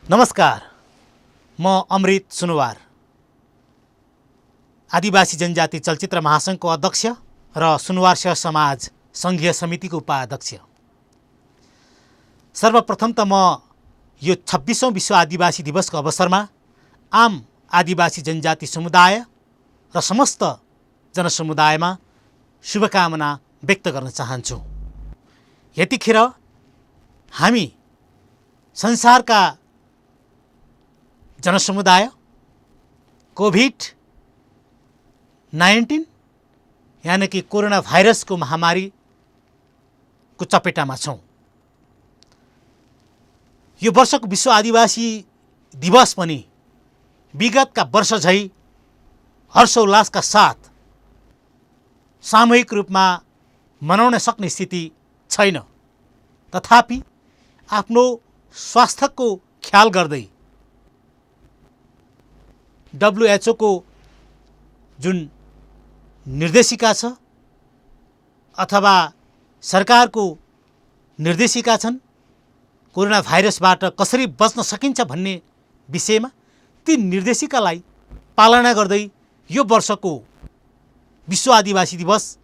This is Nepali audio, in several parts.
नमस्कार, म अमृत सुनुवार, आदिवासी जनजाति चलचित्र महासङ्घको अध्यक्ष र सुनुवार सेवा समाज सङ्घीय समितिको उपाध्यक्ष। सर्वप्रथम त म यो 26औं विश्व आदिवासी दिवसको अवसरमा आम आदिवासी जनजाति समुदाय र समस्त जनसमुदायमा शुभकामना व्यक्त गर्न चाहन्छु। यतिखेर हामी संसारका जनसमुदाय कोभिड-19 यानि कि कोरोना भाइरसको महामारीको चपेटामा छौँ। यो वर्षको विश्व आदिवासी दिवस पनि विगतका वर्ष झै हर्षोल्लासका साथ सामूहिक रूपमा मनाउन सक्ने स्थिति छैन। तथापि आफ्नो स्वास्थ्यको ख्याल गर्दै WHO को जुन निर्देशिका छ अथवा सरकारको निर्देशिका छन् कोरोना भाइरसबाट कसरी बच्न सकिन्छ भन्ने विषयमा, ती निर्देशिकालाई पालना गर्दै यो वर्षको विश्व आदिवासी दिवस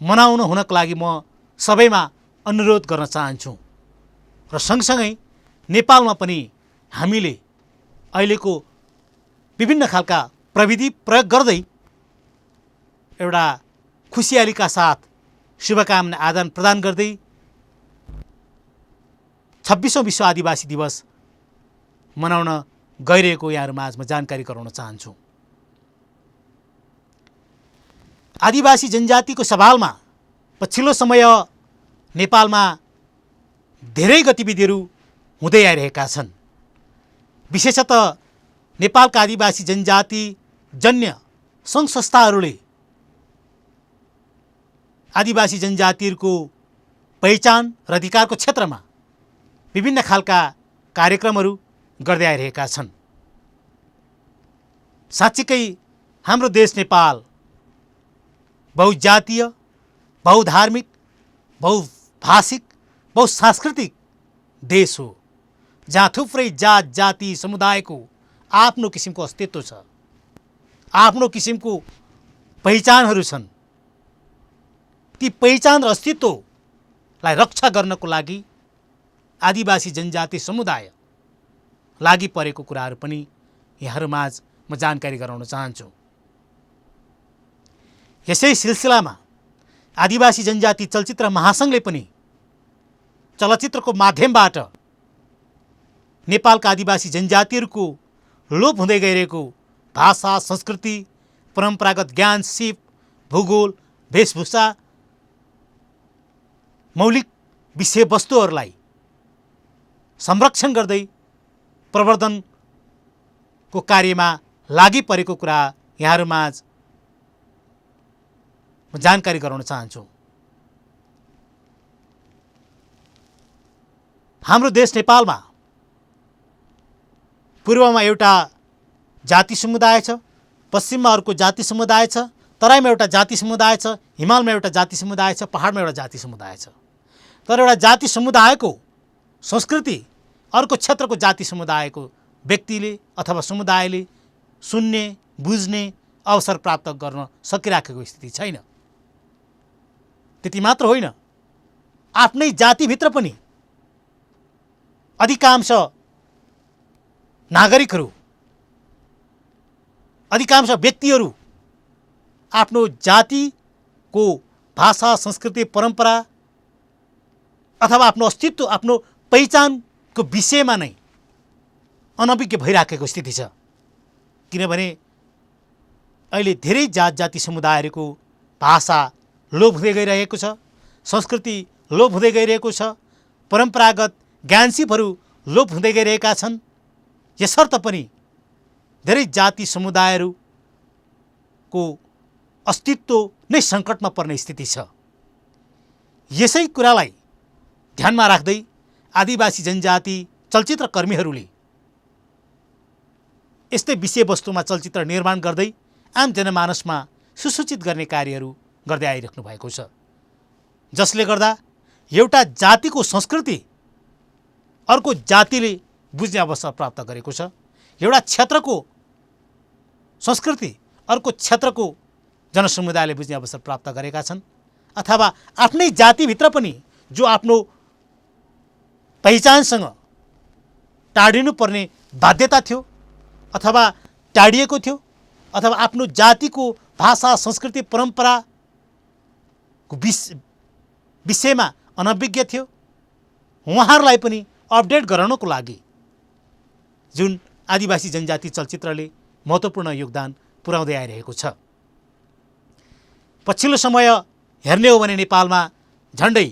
मनाउन हुनको लागि म सबैमा अनुरोध गर्न चाहन्छु। र सँगसँगै नेपालमा पनि हामीले अहिलेको विभिन्न खालका प्रविधि प्रयोग गर्दै एउटा खुसियालीका साथ शुभकामना आदान प्रदान गर्दै 26औं विश्व आदिवासी दिवस मनाउन गइरहेको यहाँहरू माझमा जानकारी गराउन चाहन्छु। आदिवासी जनजातिको सवालमा पछिल्लो समय नेपालमा धेरै गतिविधिहरू हुँदै आइरहेका छन्। विशेषतः नेपालका आदिवासी जनजाति जन्य सङ्घ संस्थाहरूले आदिवासी जनजातिहरूको पहिचान र अधिकारको क्षेत्रमा विभिन्न खालका कार्यक्रमहरू गर्दै आइरहेका छन्। साँच्चीकै हाम्रो देश नेपाल बहुजातीय, बहुधार्मिक, बहुभाषिक, बहुसांस्कृतिक देश हो, जहाँ थुप्रै जात जाति समुदायको आफ्नो किसिमको अस्तित्व छ, आफ्नो किसिमको पहिचानहरू छन्। ती पहिचान र अस्तित्वलाई रक्षा गर्नको लागि आदिवासी जनजाति समुदाय लागि परेको कुराहरू पनि यहाँहरूमाझ म जानकारी गराउन चाहन्छु। यसै सिलसिलामा आदिवासी जनजाति चलचित्र महासङ्घले पनि चलचित्रको माध्यमबाट नेपालका आदिवासी जनजातिहरूको लोप हुँदै गइरहेको भाषा, संस्कृति, परम्परागत ज्ञान, सिप, भूगोल, वेशभूषा, मौलिक विषयवस्तुहरूलाई संरक्षण गर्दै प्रवर्धनको कार्यमा लागि परेको कुरा यहाँहरूमाझ म जानकारी गराउन चाहन्छु। हाम्रो देश नेपालमा पूर्वमा एउटा जाति समुदाय छ, पश्चिममा अर्को जाति समुदाय छ, तराईमा एउटा जाति समुदाय छ, हिमालमा एउटा जाति समुदाय छ, पहाडमा एउटा जाति समुदाय छ। तर एउटा जाति समुदायको संस्कृति अर्को क्षेत्रको जाति समुदायको व्यक्तिले अथवा समुदायले सुन्ने, बुझ्ने अवसर प्राप्त गर्न सकिराखेको स्थिति छैन। त्यति मात्र होइन, आफ्नै जातिभित्र पनि अधिकांश नागरिकहरू, अधिकांश व्यक्तिहरू आफ्नो जातिको भाषा, संस्कृति, परम्परा अथवा आफ्नो अस्तित्व, आफ्नो पहिचानको विषयमा नै अनभिज्ञ भइराखेको स्थिति छ। किनभने अहिले धेरै जात जाति समुदायहरूको भाषा लोप हुँदै गइरहेको छ, संस्कृति लोप हुँदै गइरहेको छ, परम्परागत ज्ञानसिपहरू लोप हुँदै गइरहेका छन्। यसर्थ पनि धेरै जाति समुदायहरूको अस्तित्व नै सङ्कटमा पर्ने स्थिति छ। यसै कुरालाई ध्यानमा राख्दै आदिवासी जनजाति चलचित्र कर्मीहरूले यस्तै विषयवस्तुमा चलचित्र निर्माण गर्दै आम जनमानसमा सुसूचित गर्ने कार्यहरू गर्दै आइराख्नु भएको छ, जसले गर्दा एउटा जातिको संस्कृति अर्को जातिले बुझ्ने अवसर प्राप्त गरेको छ। एउटा क्षेत्रको संस्कृति अर्को क्षेत्रको जनसमुदायले बुझ्ने अवसर प्राप्त गरेका छन्, अथवा आफ्नै जातिभित्र पनि जो आफ्नो पहिचानसँग टाढिनु पर्ने बाध्यता थियो अथवा टाढिएको थियो, अथवा आफ्नो जातिको भाषा संस्कृति परम्पराको विषयमा अनभिज्ञ थियो, उहाँहरूलाई पनि अपडेट गराउनको लागि जुन आदिवासी जनजाति चलचित्रले महत्त्वपूर्ण योगदान पुर्याउँदै आइरहेको छ। पछिल्लो समय हेर्ने हो भने नेपालमा झन्डै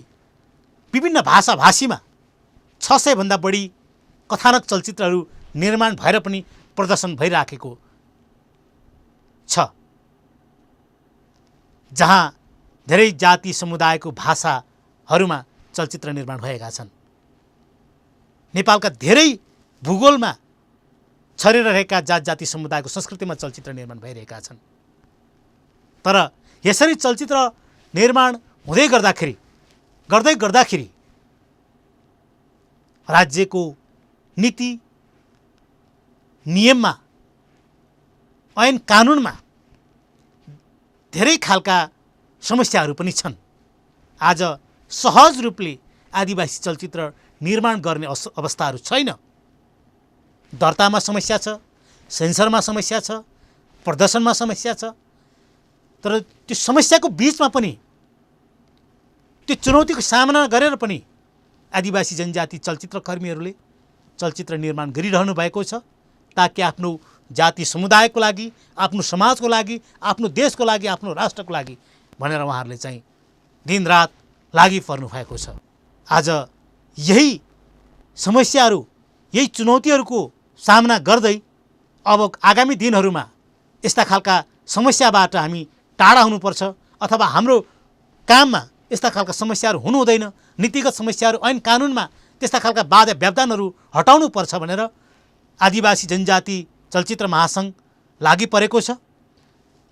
विभिन्न भाषाभाषीमा 600 भन्दा बढी कथानक चलचित्रहरू निर्माण भएर पनि प्रदर्शन भइराखेको छ, जहाँ धेरै जाति समुदायको भाषाहरूमा चलचित्र निर्माण भएका छन्। नेपालका धेरै भूगोलमा छरेर रहेका जाति समुदायको संस्कृतिमा चलचित्र निर्माण भइरहेका छन्। तर यसरी चलचित्र निर्माण हुँदै गर्दाखेरि राज्यको नीति नियममा ऐन कानुनमा धेरै खालका समस्याहरू पनि छन्। आज सहज रूपले आदिवासी चलचित्र निर्माण गर्ने अवस्थाहरू छैन। दर्तामा समस्या छ, सेन्सरमा समस्या छ, प्रदर्शनमा समस्या छ। तर त्यो समस्याको बीचमा पनि त्यो चुनौतीको सामना गरेर पनि आदिवासी जनजाति चलचित्रकर्मीहरूले चलचित्र निर्माण गरिरहनु भएको छ, ताकि आफ्नो जाति समुदायको लागि, आफ्नो समाजको लागि, आफ्नो देशको लागि, आफ्नो राष्ट्रको लागि भनेर उहाँहरूले चाहिँ दिनरात लागि पर्नु भएको छ। आज यही समस्याहरू, यही चुनौतीहरूको सामना गर्दै अब आगामी दिनहरूमा यस्ता खालका समस्याबाट हामी टाढा हुनुपर्छ, अथवा हाम्रो काममा यस्ता खालका समस्याहरू हुनु हुँदैन, नीतिगत समस्याहरू ऐन कानुनमा त्यस्ता खालका बाधा व्यवधानहरू हटाउनु पर्छ भनेर आदिवासी जनजाति चलचित्र महासङ्घ लागि परेको छ।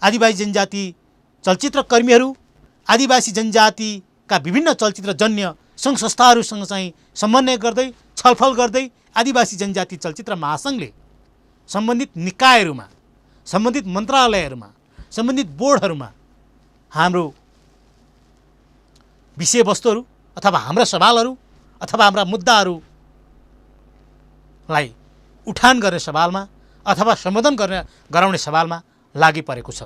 आदिवासी जनजाति चलचित्रकर्मीहरू आदिवासी जनजातिका विभिन्न चलचित्रजन्य सङ्घ संस्थाहरूसँग चाहिँ समन्वय गर्दै छलफल गर्दै आदिवासी जनजाति चलचित्र महासङ्घले सम्बन्धित निकायहरूमा, सम्बन्धित मन्त्रालयहरूमा, सम्बन्धित बोर्डहरूमा हाम्रो विषयवस्तुहरू अथवा हाम्रा सवालहरू अथवा हाम्रा मुद्दाहरूलाई उठान गर्ने सवालमा अथवा सम्बोधन गराउने सवालमा लागि परेको छ।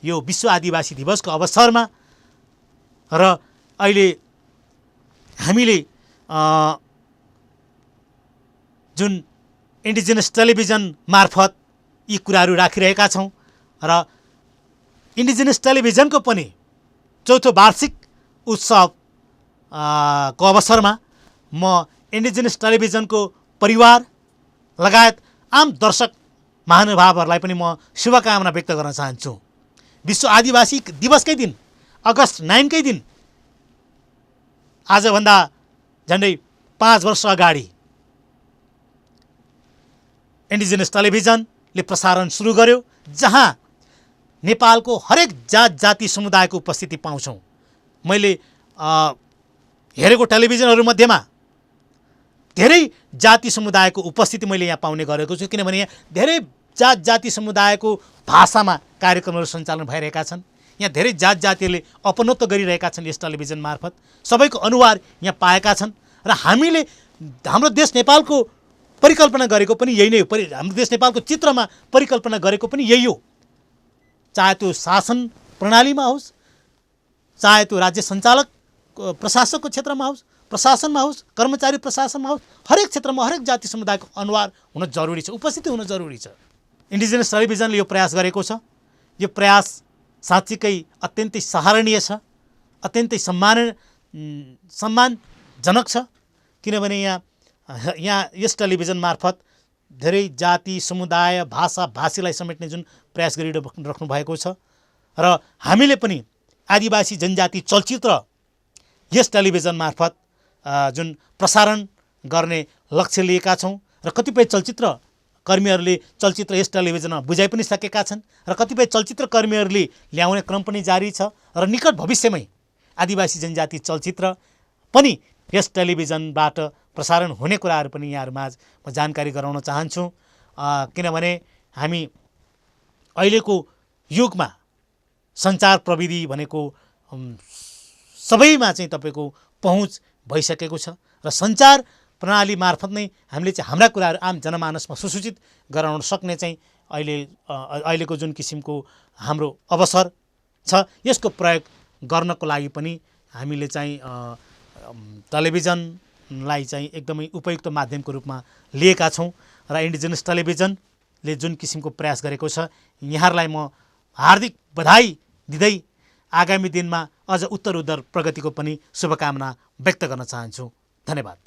यो विश्व आदिवासी दिवसको अवसरमा र अहिले हामीले जुन इन्डिजिनस टेलिभिजन मार्फत यी कुराहरू राखिरहेका छौँ र इन्डिजिनस टेलिभिजनको पनि चौथो वार्षिक उत्सव को अवसरमा म इन्डिजिनस टेलिभिजनको परिवार लगायत आम दर्शक महानुभावहरूलाई पनि म शुभकामना व्यक्त गर्न चाहन्छु। विश्व आदिवासी दिवसकै दिन अगस्त 9 कै दिन आजभन्दा झन्डै 5 वर्ष अगाडि इन्डिजिनस टेलिभिजनले प्रसारण सुरु गर्यो, जहाँ नेपालको हरेक जाति समुदायको उपस्थिति पाउँछौँ। मैले हेरेको टेलिभिजनहरूमध्येमा धेरै जाति समुदायको उपस्थिति मैले यहाँ पाउने गरेको छु, किनभने यहाँ धेरै जाति समुदायको भाषामा कार्यक्रमहरू सञ्चालन भइरहेका छन्। यहाँ धेरै जातिहरूले अपनत्व गरिरहेका छन् यस टेलिभिजन मार्फत, सबैको अनुहार यहाँ पाएका छन्। र हामीले हाम्रो देश नेपालको परिकल्पना गरेको पनि यही नै हो, हाम्रो देश नेपालको चित्रमा परिकल्पना गरेको पनि यही हो। चाहे त्यो शासन प्रणालीमा होस्, चाहे त्यो राज्य सञ्चालक प्रशासकको क्षेत्रमा होस्, प्रशासनमा होस्, कर्मचारी प्रशासनमा होस्, हरेक क्षेत्रमा हरेक जाति समुदायको अनुहार हुन जरुरी छ, उपस्थिति हुन जरुरी छ। इन्डिजिनस टेलिभिजनले यो प्रयास गरेको छ। यो प्रयास साँच्चीकै अत्यन्तै सराहनीय छ, अत्यन्तै सम्मानजनक छ, किनभने यहाँ यस टेलिभिजन मार्फत धेरै जाति समुदाय भाषा भाषीलाई समेट्ने जुन प्रयास गरिराख्नु भएको छ र हामीले पनि आदिवासी जनजाति चलचित्र यस टेलिभिजन मार्फत जुन प्रसारण गर्ने लक्ष्य लिएका छौँ र कतिपय चलचित्र कर्मीहरूले चलचित्र यस टेलिभिजनमा बुझाइ पनि सकेका छन् र कतिपय चलचित्र कर्मीहरूले ल्याउने क्रम पनि जारी छ र निकट भविष्यमै आदिवासी जनजाति चलचित्र पनि यस टेलिभिजनबाट प्रसारण हुने कुराहरू पनि यहाँहरूमाझ म जानकारी गराउन चाहन्छु। किनभने हामी अहिलेको युगमा सञ्चार प्रविधि भनेको सबैमा चाहिँ तपाईँको पहुँच भइसकेको छ र सञ्चार प्रणाली मार्फत नै हामीले चाहिँ हाम्रा कुराहरू आम जनमानसमा सुसूचित गराउन सक्ने चाहिँ अहिलेको जुन किसिमको हाम्रो अवसर छ यसको प्रयोग गर्नको लागि पनि हामीले चाहिँ टेलिभिजनलाई चाहिँ एकदमै उपयुक्त माध्यमको रूपमा लिएका छौँ र इन्डिजिनस टेलिभिजनले जुन किसिमको प्रयास गरेको छ यहाँहरूलाई म हार्दिक बधाई दिँदै आगामी दिनमा अझ उत्तरोत्तर प्रगतिको पनि शुभकामना व्यक्त गर्न चाहन्छु। धन्यवाद।